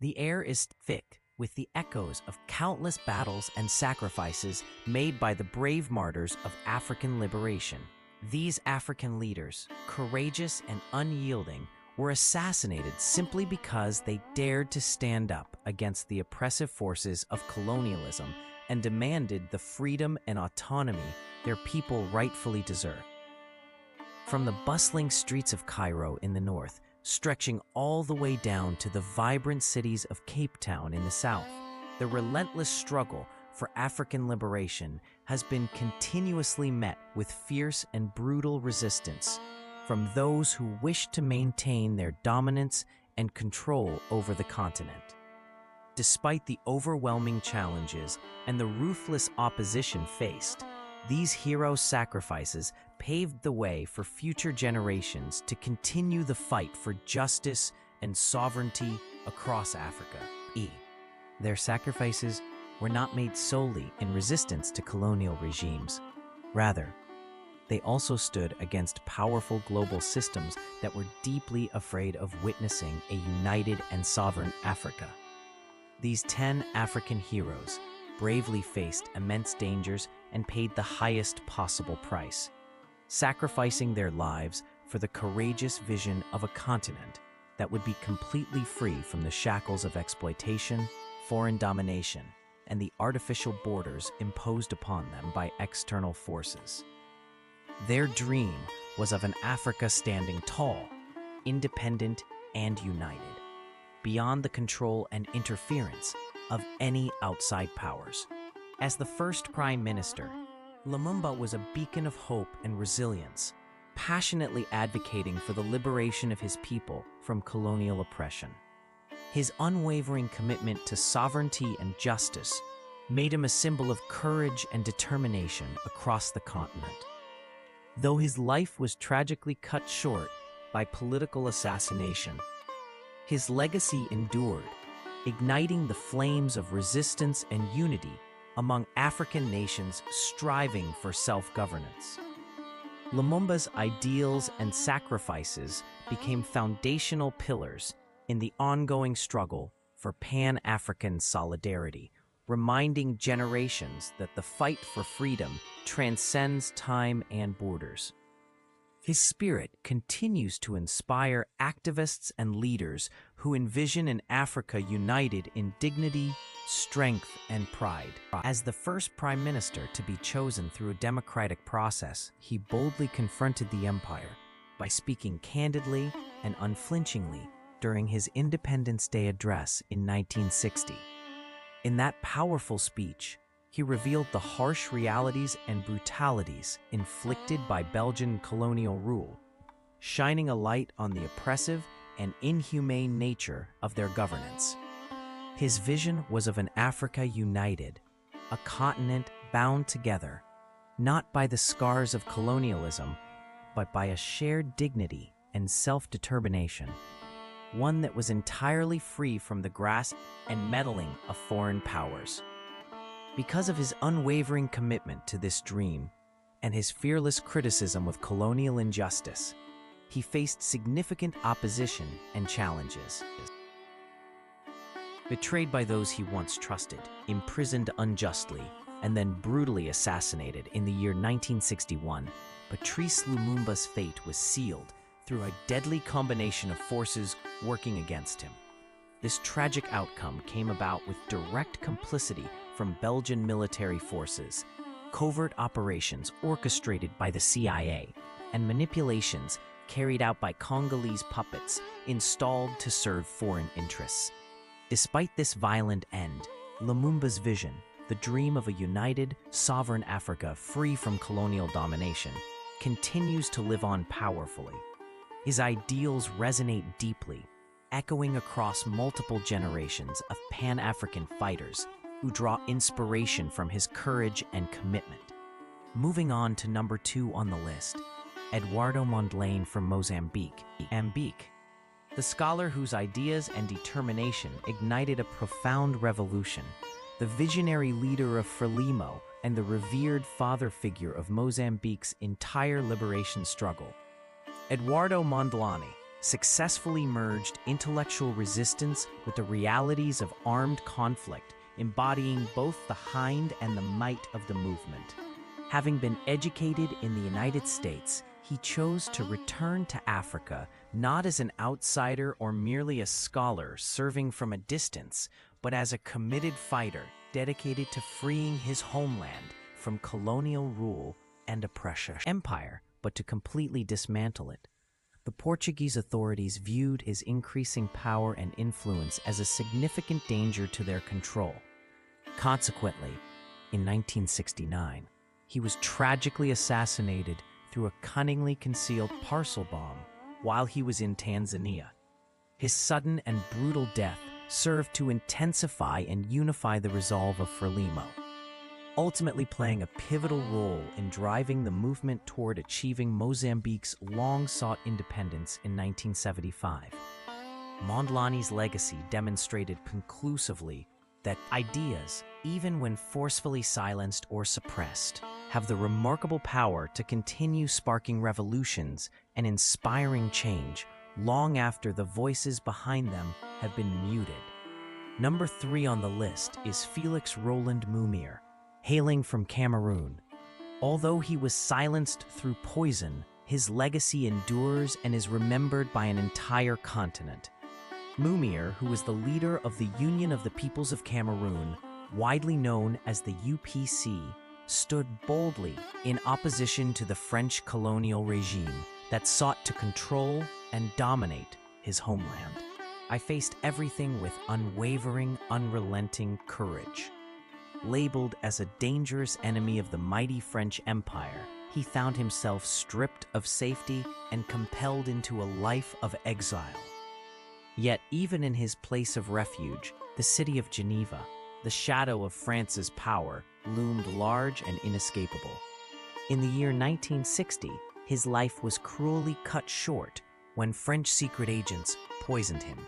The air is thick with the echoes of countless battles and sacrifices made by the brave martyrs of African liberation. These African leaders, courageous and unyielding, were assassinated simply because they dared to stand up against the oppressive forces of colonialism and demanded the freedom and autonomy their people rightfully deserve. From the bustling streets of Cairo in the north, stretching all the way down to the vibrant cities of Cape Town in the south, the relentless struggle for African liberation has been continuously met with fierce and brutal resistance from those who wish to maintain their dominance and control over the continent. Despite the overwhelming challenges and the ruthless opposition faced, these hero sacrifices paved the way for future generations to continue the fight for justice and sovereignty across Africa. Their sacrifices were not made solely in resistance to colonial regimes. Rather, they also stood against powerful global systems that were deeply afraid of witnessing a united and sovereign Africa. These 10 African heroes bravely faced immense dangers and paid the highest possible price, sacrificing their lives for the courageous vision of a continent that would be completely free from the shackles of exploitation, foreign domination, and the artificial borders imposed upon them by external forces. Their dream was of an Africa standing tall, independent, and united, beyond the control and interference of any outside powers. As the first prime minister, Lumumba was a beacon of hope and resilience, passionately advocating for the liberation of his people from colonial oppression. His unwavering commitment to sovereignty and justice made him a symbol of courage and determination across the continent. Though his life was tragically cut short by political assassination, his legacy endured, igniting the flames of resistance and unity among African nations striving for self-governance. Lumumba's ideals and sacrifices became foundational pillars in the ongoing struggle for Pan-African solidarity, reminding generations that the fight for freedom transcends time and borders. His spirit continues to inspire activists and leaders who envision an Africa united in dignity, strength, and pride. As the first prime minister to be chosen through a democratic process, he boldly confronted the empire by speaking candidly and unflinchingly during his Independence Day address in 1960. In that powerful speech, he revealed the harsh realities and brutalities inflicted by Belgian colonial rule, shining a light on the oppressive and inhumane nature of their governance. His vision was of an Africa united, a continent bound together, not by the scars of colonialism, but by a shared dignity and self-determination, one that was entirely free from the grasp and meddling of foreign powers. Because of his unwavering commitment to this dream and his fearless criticism of colonial injustice, he faced significant opposition and challenges. Betrayed by those he once trusted, imprisoned unjustly, and then brutally assassinated in the year 1961, Patrice Lumumba's fate was sealed through a deadly combination of forces working against him. This tragic outcome came about with direct complicity from Belgian military forces, covert operations orchestrated by the CIA, and manipulations carried out by Congolese puppets installed to serve foreign interests. Despite this violent end, Lumumba's vision, the dream of a united, sovereign Africa free from colonial domination, continues to live on powerfully. His ideals resonate deeply, echoing across multiple generations of Pan-African fighters who draw inspiration from his courage and commitment. Moving on to number 2 on the list, Eduardo Mondlane from Mozambique. The scholar whose ideas and determination ignited a profound revolution, the visionary leader of Frelimo and the revered father figure of Mozambique's entire liberation struggle. Eduardo Mondlane, successfully merged intellectual resistance with the realities of armed conflict, embodying both the hind and the might of the movement. Having been educated in the United States, he chose to return to Africa not as an outsider or merely a scholar serving from a distance, but as a committed fighter dedicated to freeing his homeland from colonial rule and oppression. Empire, but to completely dismantle it. The Portuguese authorities viewed his increasing power and influence as a significant danger to their control. Consequently, in 1969, he was tragically assassinated through a cunningly concealed parcel bomb while he was in Tanzania. His sudden and brutal death served to intensify and unify the resolve of Frelimo, ultimately playing a pivotal role in driving the movement toward achieving Mozambique's long-sought independence in 1975. Mondlane's legacy demonstrated conclusively that ideas, even when forcefully silenced or suppressed, have the remarkable power to continue sparking revolutions and inspiring change long after the voices behind them have been muted. Number 3 on the list is Felix Roland Mumier, hailing from Cameroon. Although he was silenced through poison, his legacy endures and is remembered by an entire continent. Mumier, who was the leader of the Union of the Peoples of Cameroon, widely known as the UPC, stood boldly in opposition to the French colonial regime that sought to control and dominate his homeland. I faced everything with unwavering, unrelenting courage. Labeled as a dangerous enemy of the mighty French Empire, he found himself stripped of safety and compelled into a life of exile. Yet even in his place of refuge, the city of Geneva, the shadow of France's power loomed large and inescapable. In the year 1960, his life was cruelly cut short when French secret agents poisoned him.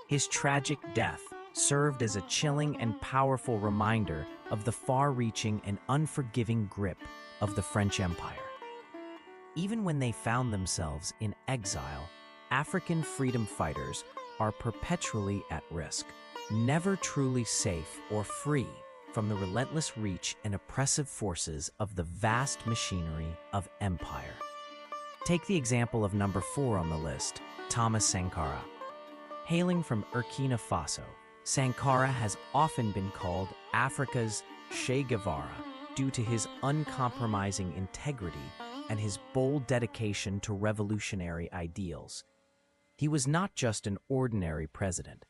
His tragic death served as a chilling and powerful reminder of the far-reaching and unforgiving grip of the French Empire. Even when they found themselves in exile, African freedom fighters are perpetually at risk, never truly safe or free from the relentless reach and oppressive forces of the vast machinery of empire. Take the example of number 4 on the list, Thomas Sankara. Hailing from Burkina Faso, Sankara has often been called Africa's Che Guevara due to his uncompromising integrity and his bold dedication to revolutionary ideals. He was not just an ordinary president.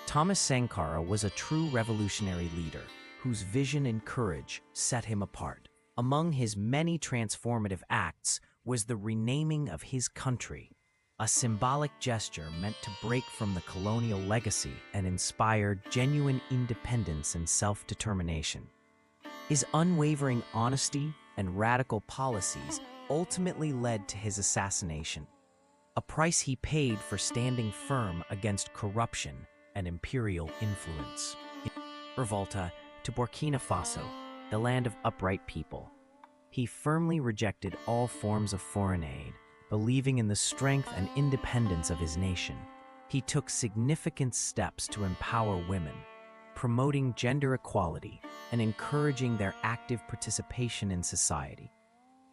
Thomas Sankara was a true revolutionary leader whose vision and courage set him apart. Among his many transformative acts was the renaming of his country, a symbolic gesture meant to break from the colonial legacy and inspire genuine independence and self-determination. His unwavering honesty and radical policies ultimately led to his assassination, a price he paid for standing firm against corruption and imperial influence. Revolta to Burkina Faso, the land of upright people. He firmly rejected all forms of foreign aid, believing in the strength and independence of his nation. He took significant steps to empower women, promoting gender equality and encouraging their active participation in society.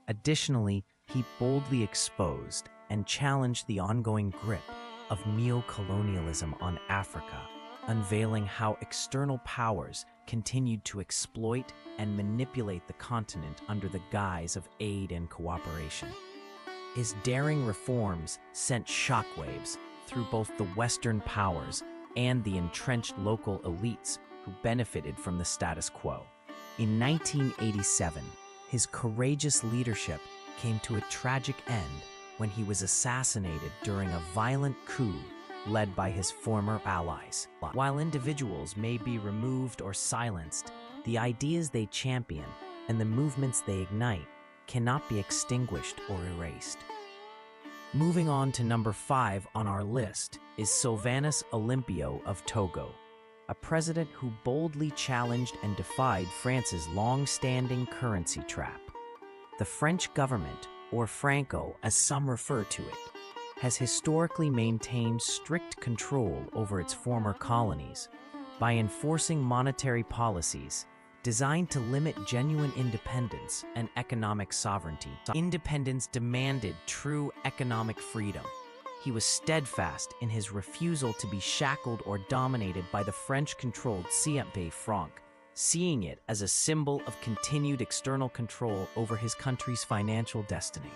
Additionally, he boldly exposed and challenged the ongoing grip of neo-colonialism on Africa, unveiling how external powers continued to exploit and manipulate the continent under the guise of aid and cooperation. His daring reforms sent shockwaves through both the Western powers and the entrenched local elites who benefited from the status quo. In 1987, his courageous leadership came to a tragic end when he was assassinated during a violent coup led by his former allies. While individuals may be removed or silenced, the ideas they champion and the movements they ignite cannot be extinguished or erased. Moving on to number 5 on our list is Sylvanus Olympio of Togo, a president who boldly challenged and defied France's long-standing currency trap. The French government, or Franco as some refer to it, has historically maintained strict control over its former colonies by enforcing monetary policies designed to limit genuine independence and economic sovereignty. Independence demanded true economic freedom. He was steadfast in his refusal to be shackled or dominated by the French-controlled Ciempe franc, seeing it as a symbol of continued external control over his country's financial destiny.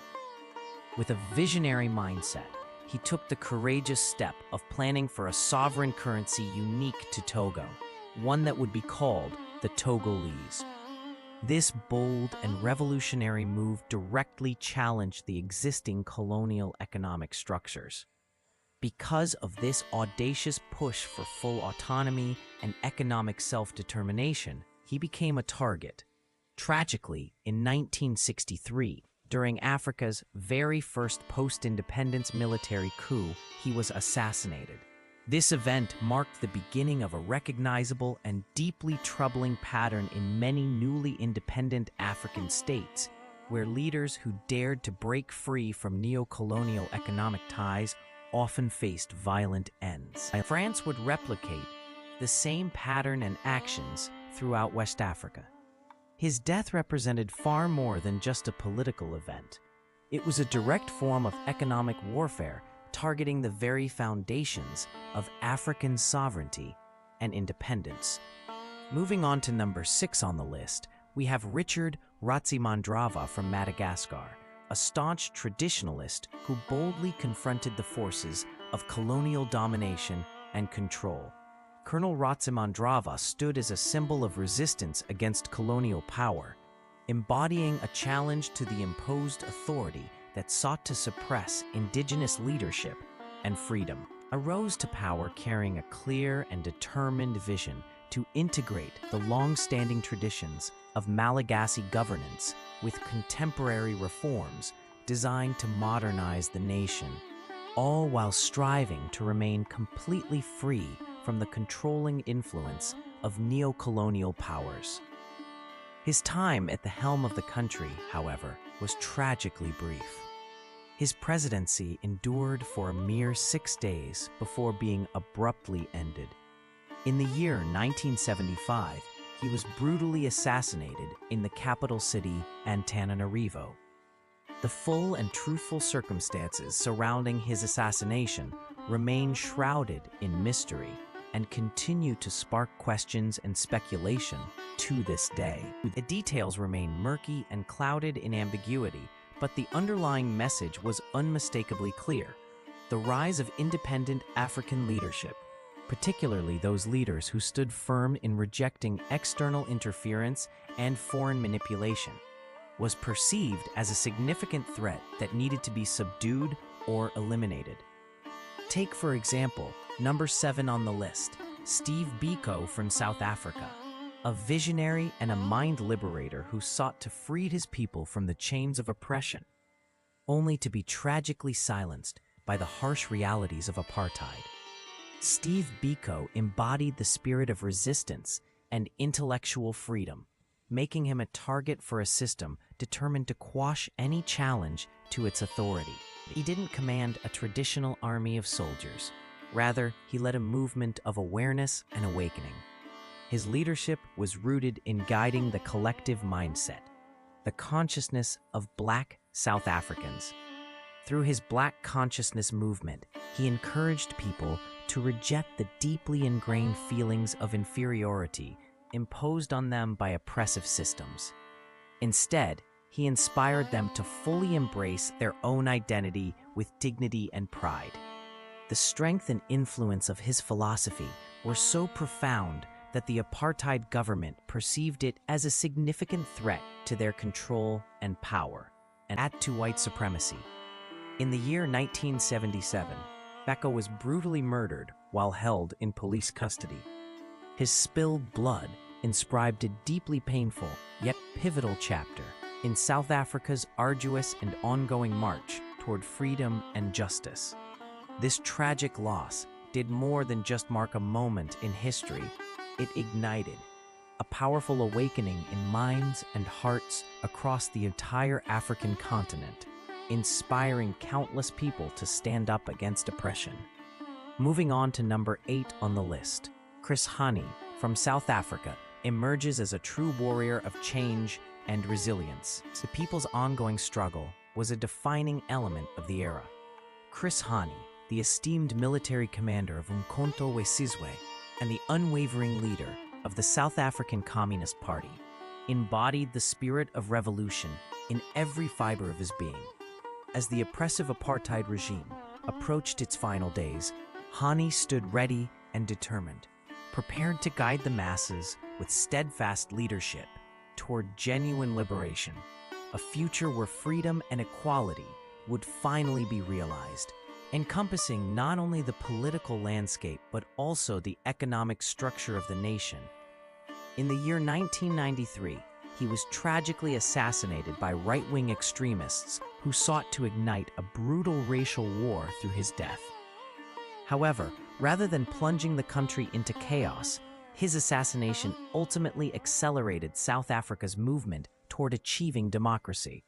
With a visionary mindset, he took the courageous step of planning for a sovereign currency unique to Togo, one that would be called the Togolese. This bold and revolutionary move directly challenged the existing colonial economic structures. Because of this audacious push for full autonomy and economic self-determination, he became a target. Tragically, in 1963, during Africa's very first post-independence military coup, he was assassinated. This event marked the beginning of a recognizable and deeply troubling pattern in many newly independent African states, where leaders who dared to break free from neo-colonial economic ties often faced violent ends. France would replicate the same pattern and actions throughout West Africa. His death represented far more than just a political event. It was a direct form of economic warfare targeting the very foundations of African sovereignty and independence. Moving on to number 6 on the list, we have Richard Ratsimandrava from Madagascar, a staunch traditionalist who boldly confronted the forces of colonial domination and control. Colonel Ratsimandrava stood as a symbol of resistance against colonial power, embodying a challenge to the imposed authority that sought to suppress indigenous leadership and freedom. Arose to power carrying a clear and determined vision to integrate the long-standing traditions of Malagasy governance with contemporary reforms designed to modernize the nation, all while striving to remain completely free from the controlling influence of neo-colonial powers. His time at the helm of the country, however, was tragically brief. His presidency endured for a mere 6 days before being abruptly ended. In the year 1975, he was brutally assassinated in the capital city, Antananarivo. The full and truthful circumstances surrounding his assassination remain shrouded in mystery and continue to spark questions and speculation to this day. The details remain murky and clouded in ambiguity, but the underlying message was unmistakably clear: the rise of independent African leadership, particularly those leaders who stood firm in rejecting external interference and foreign manipulation, was perceived as a significant threat that needed to be subdued or eliminated. Take, for example, number 7 on the list, Steve Biko from South Africa, a visionary and a mind liberator who sought to free his people from the chains of oppression, only to be tragically silenced by the harsh realities of apartheid. Steve Biko embodied the spirit of resistance and intellectual freedom, making him a target for a system determined to quash any challenge to its authority. He didn't command a traditional army of soldiers. Rather, he led a movement of awareness and awakening. His leadership was rooted in guiding the collective mindset, the consciousness of Black South Africans. Through his Black consciousness movement, he encouraged people to reject the deeply ingrained feelings of inferiority imposed on them by oppressive systems. Instead, he inspired them to fully embrace their own identity with dignity and pride. The strength and influence of his philosophy were so profound that the apartheid government perceived it as a significant threat to their control and power, and add to white supremacy. In the year 1977, Beko was brutally murdered while held in police custody. His spilled blood inscribed a deeply painful yet pivotal chapter in South Africa's arduous and ongoing march toward freedom and justice. This tragic loss did more than just mark a moment in history. It ignited a powerful awakening in minds and hearts across the entire African continent. inspiring countless people to stand up against oppression. Moving on to number 8 on the list, Chris Hani from South Africa emerges as a true warrior of change and resilience. The people's ongoing struggle was a defining element of the era. Chris Hani, the esteemed military commander of Umkhonto we Sizwe and the unwavering leader of the South African Communist Party, embodied the spirit of revolution in every fiber of his being. As the oppressive apartheid regime approached its final days, Hani stood ready and determined, prepared to guide the masses with steadfast leadership toward genuine liberation, a future where freedom and equality would finally be realized, encompassing not only the political landscape but also the economic structure of the nation. In the year 1993, he was tragically assassinated by right-wing extremists who sought to ignite a brutal racial war through his death. However, rather than plunging the country into chaos, his assassination ultimately accelerated South Africa's movement toward achieving democracy.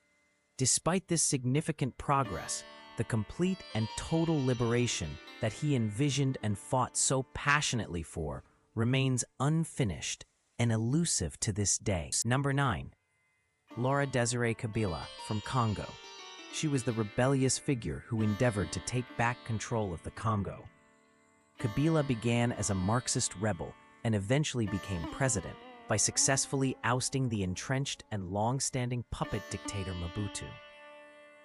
Despite this significant progress, the complete and total liberation that he envisioned and fought so passionately for remains unfinished and elusive to this day. Number 9. Laura Desiree Kabila from Congo. She was the rebellious figure who endeavored to take back control of the Congo. Kabila began as a Marxist rebel and eventually became president by successfully ousting the entrenched and long-standing puppet dictator Mobutu.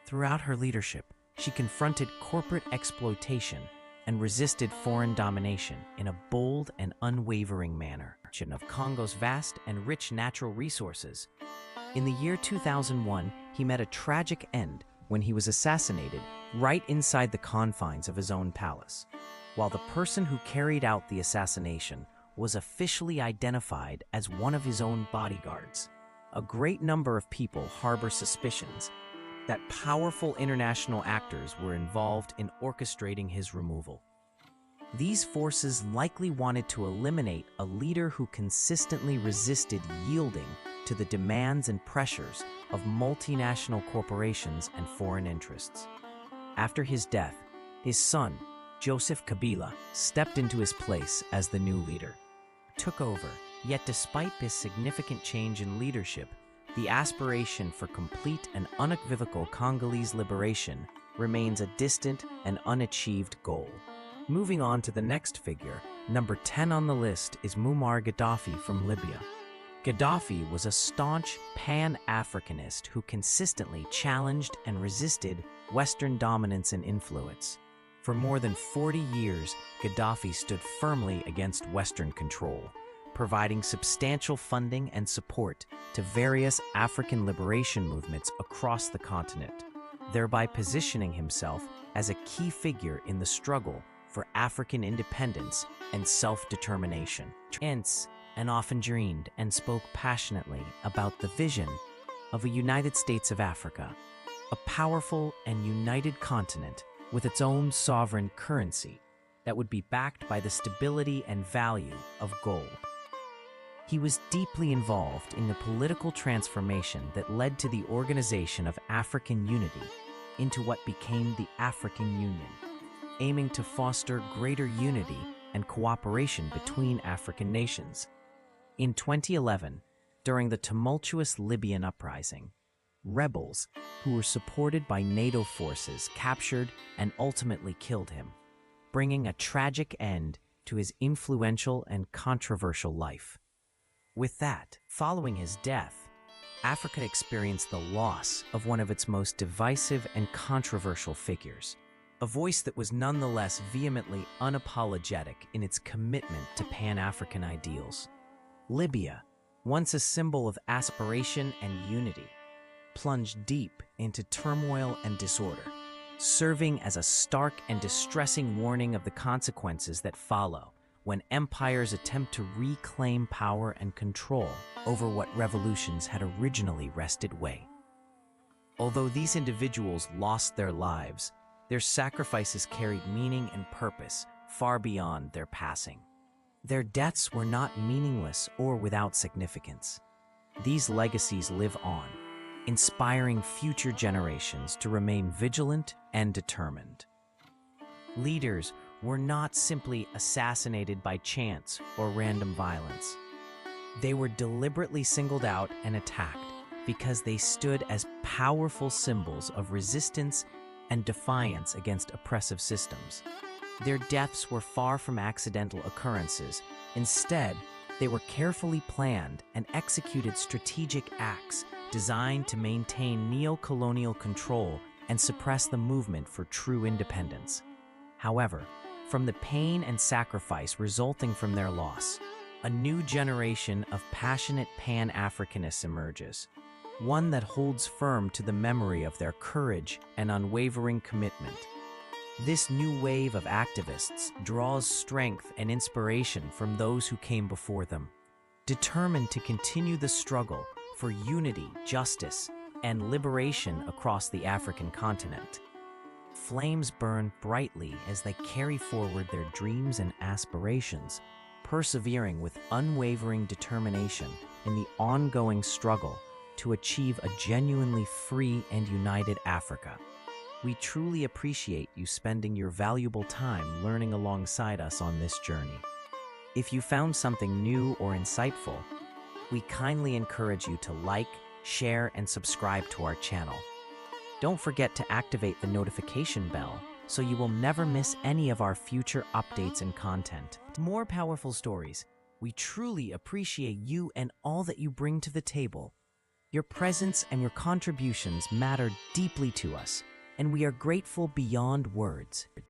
Throughout her leadership, she confronted corporate exploitation and resisted foreign domination in a bold and unwavering manner. Of Congo's vast and rich natural resources. In the year 2001, he met a tragic end when he was assassinated right inside the confines of his own palace, while the person who carried out the assassination was officially identified as one of his own bodyguards. A great number of people harbor suspicions that powerful international actors were involved in orchestrating his removal. These forces likely wanted to eliminate a leader who consistently resisted yielding to the demands and pressures of multinational corporations and foreign interests. After his death, his son, Joseph Kabila, stepped into his place as the new leader, took over. Yet despite this significant change in leadership, the aspiration for complete and unequivocal Congolese liberation remains a distant and unachieved goal. Moving on to the next figure, number 10 on the list is Muammar Gaddafi from Libya. Gaddafi was a staunch Pan-Africanist who consistently challenged and resisted Western dominance and influence. For more than 40 years, Gaddafi stood firmly against Western control, providing substantial funding and support to various African liberation movements across the continent, thereby positioning himself as a key figure in the struggle for African independence and self-determination. Hence, and often dreamed and spoke passionately about the vision of a United States of Africa, a powerful and united continent with its own sovereign currency that would be backed by the stability and value of gold. He was deeply involved in the political transformation that led to the organization of African unity into what became the African Union, aiming to foster greater unity and cooperation between African nations. In 2011, during the tumultuous Libyan uprising, rebels who were supported by NATO forces captured and ultimately killed him, bringing a tragic end to his influential and controversial life. With that, following his death, Africa experienced the loss of one of its most divisive and controversial figures, a voice that was nonetheless vehemently unapologetic in its commitment to Pan-African ideals. Libya, once a symbol of aspiration and unity, plunged deep into turmoil and disorder, serving as a stark and distressing warning of the consequences that follow when empires attempt to reclaim power and control over what revolutions had originally wrested away. Although these individuals lost their lives, their sacrifices carried meaning and purpose far beyond their passing. Their deaths were not meaningless or without significance. These legacies live on, inspiring future generations to remain vigilant and determined. Leaders were not simply assassinated by chance or random violence. They were deliberately singled out and attacked because they stood as powerful symbols of resistance and defiance against oppressive systems. Their deaths were far from accidental occurrences. Instead, they were carefully planned and executed strategic acts designed to maintain neo-colonial control and suppress the movement for true independence. However, from the pain and sacrifice resulting from their loss, a new generation of passionate Pan-Africanists emerges, one that holds firm to the memory of their courage and unwavering commitment. This new wave of activists draws strength and inspiration from those who came before them, determined to continue the struggle for unity, justice, and liberation across the African continent. Flames burn brightly as they carry forward their dreams and aspirations, persevering with unwavering determination in the ongoing struggle to achieve a genuinely free and united Africa. We truly appreciate you spending your valuable time learning alongside us on this journey. If you found something new or insightful, we kindly encourage you to like, share, and subscribe to our channel. Don't forget to activate the notification bell so you will never miss any of our future updates and content. More powerful stories. We truly appreciate you and all that you bring to the table. Your presence and your contributions matter deeply to us, and we are grateful beyond words.